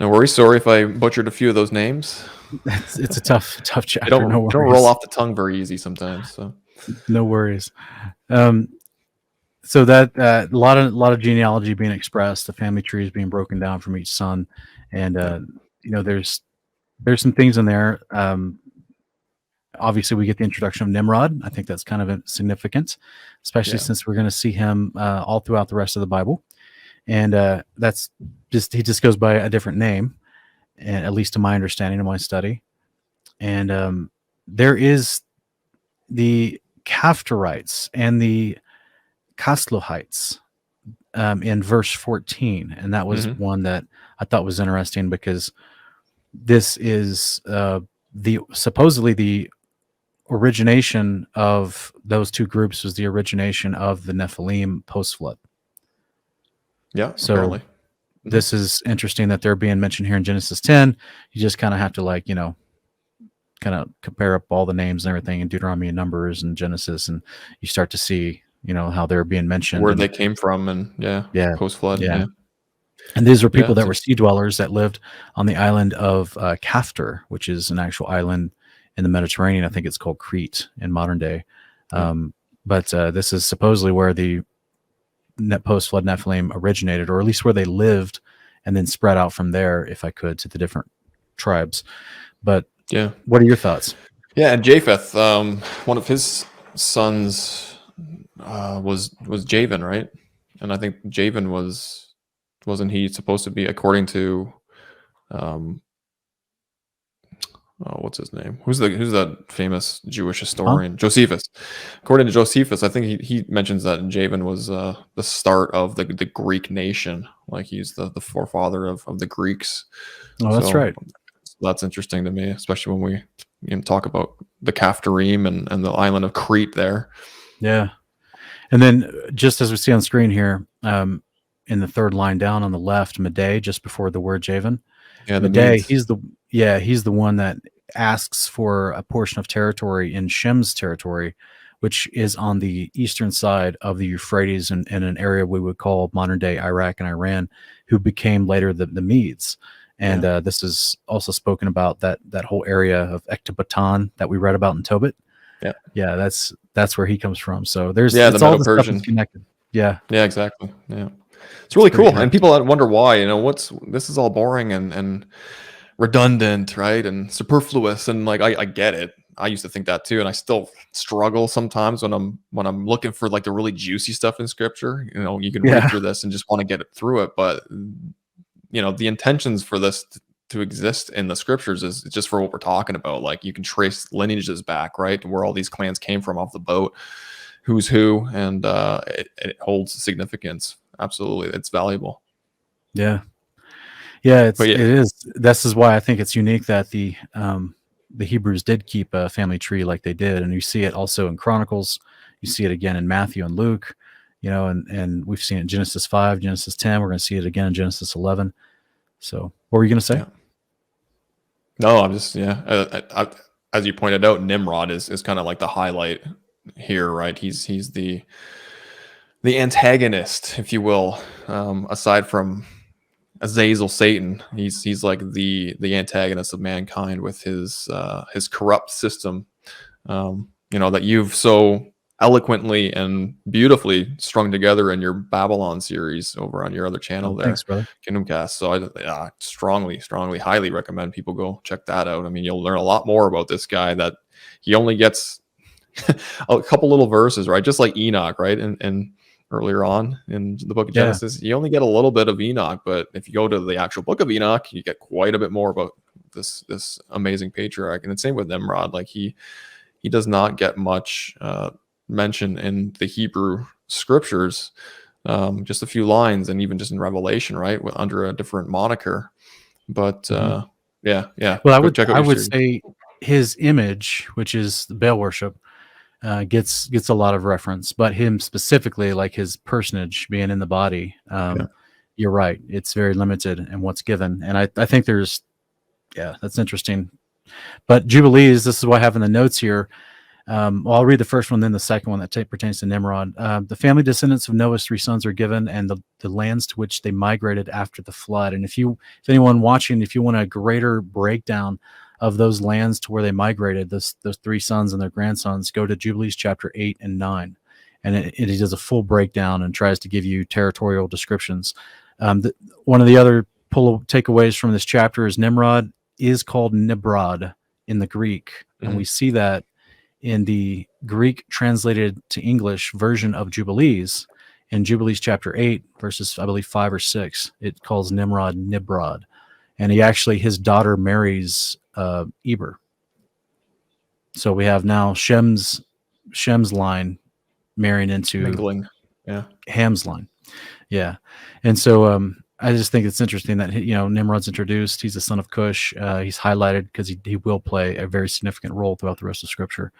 No worries. Sorry if I butchered a few of those names. It's a tough They chapter. don't, No don't worries. roll off the tongue very easy sometimes. So No worries. So that a lot of genealogy being expressed, the family trees being broken down from each son, and there's some things in there. Obviously, we get the introduction of Nimrod. I think that's kind of significant, especially since we're going to see him all throughout the rest of the Bible, and that's he just goes by a different name, and at least to my understanding of my study, and there is the Caphtorites and the Casluhites in verse 14, and that was one that I thought was interesting because this is the supposedly the origination of those two groups was the origination of the Nephilim post flood. yeah, So apparently. this is interesting that they're being mentioned here in Genesis 10. You just kind of have to kind of compare up all the names and everything in Deuteronomy and Numbers and Genesis, and you start to see how they're being mentioned, Where they came from, and post flood. Yeah. And these were people Yeah, that were sea dwellers that lived on the island of Caphtor, which is an actual island in the Mediterranean. I think it's called Crete in modern day. But this is supposedly where the post-flood Nephilim originated, or at least where they lived, and then spread out from there, if I could, to the different tribes. But what are your thoughts? Yeah, and Japheth, one of his sons was Javan, right? And I think Javan wasn't he supposed to be, according to what's his name? Who's that famous Jewish historian? Josephus. According to Josephus, I think he mentions that Javan was the start of the Greek nation. Like he's the forefather of the Greeks. Oh, that's right. That's interesting to me, especially when we talk about the Caphtorim and the island of Crete there. Yeah. And then just as we see on screen here, in the third line down on the left, Madai, just before the word Javan. Yeah, Madai, he's the one that asks for a portion of territory in Shem's territory, which is on the eastern side of the Euphrates in an area we would call modern day Iraq and Iran, who became later the Medes. And this is also spoken about that whole area of Ecbatana that we read about in Tobit. Yeah, that's where he comes from. So there's the all the Medo-Persian stuff connected. Yeah, exactly. Yeah, it's really cool. And people wonder why. This is all boring and redundant, right? And superfluous. And like I get it. I used to think that too, and I still struggle sometimes when I'm looking for like the really juicy stuff in Scripture. You can read through this and just want to get it through it, but the intentions for this to exist in the Scriptures is just for what we're talking about. Like you can trace lineages back, right, where all these clans came from off the boat, who's who, and it holds significance. Absolutely, it's valuable. Yeah, it is. This is why I think it's unique that the Hebrews did keep a family tree like they did, and you see it also in Chronicles. You see it again in Matthew and Luke. And we've seen it in Genesis 5, Genesis 10. We're going to see it again in Genesis 11. So, what were you going to say? Yeah. No, I'm just as you pointed out, Nimrod is kind of like the highlight here, right? He's the antagonist, if you will, aside from Azazel, Satan. He's like the antagonist of mankind with his corrupt system, that you've so eloquently and beautifully strung together in your Babylon series over on your other channel there. Thanks, brother. Kingdom Cast. So I strongly highly recommend people go check that out. I mean, you'll learn a lot more about this guy, that he only gets a couple little verses, right? Just like Enoch, right? And earlier on in the book of Genesis, you only get a little bit of Enoch, but if you go to the actual book of Enoch, you get quite a bit more about this amazing patriarch. And the same with Nimrod. Like he does not get much mention in the Hebrew Scriptures, just a few lines, and even just in Revelation, right, under a different moniker. But Well, I would say his image, which is the Baal worship, gets a lot of reference, but him specifically, like his personage being in the body, you're right, it's very limited in what's given. And I think that's interesting. But Jubilees, this is what I have in the notes here. Well, I'll read the first one, then the second one that pertains to Nimrod. The family descendants of Noah's 3 sons are given, and the lands to which they migrated after the flood. And if anyone watching, if you want a greater breakdown of those lands to where they migrated, those 3 sons and their grandsons, go to Jubilees chapter 8 and 9. And it does a full breakdown and tries to give you territorial descriptions. One of the other takeaways from this chapter is Nimrod is called Nimrod in the Greek. Mm-hmm. And we see that in the Greek translated to English version of Jubilees. In Jubilees chapter 8, verses, I believe, 5 or 6, it calls Nimrod Nimrod. And his daughter marries Eber. So we have now Shem's line marrying into mingling, Ham's line. Yeah. And so I just think it's interesting that Nimrod's introduced. He's the son of Cush. He's highlighted because he will play a very significant role throughout the rest of Scripture.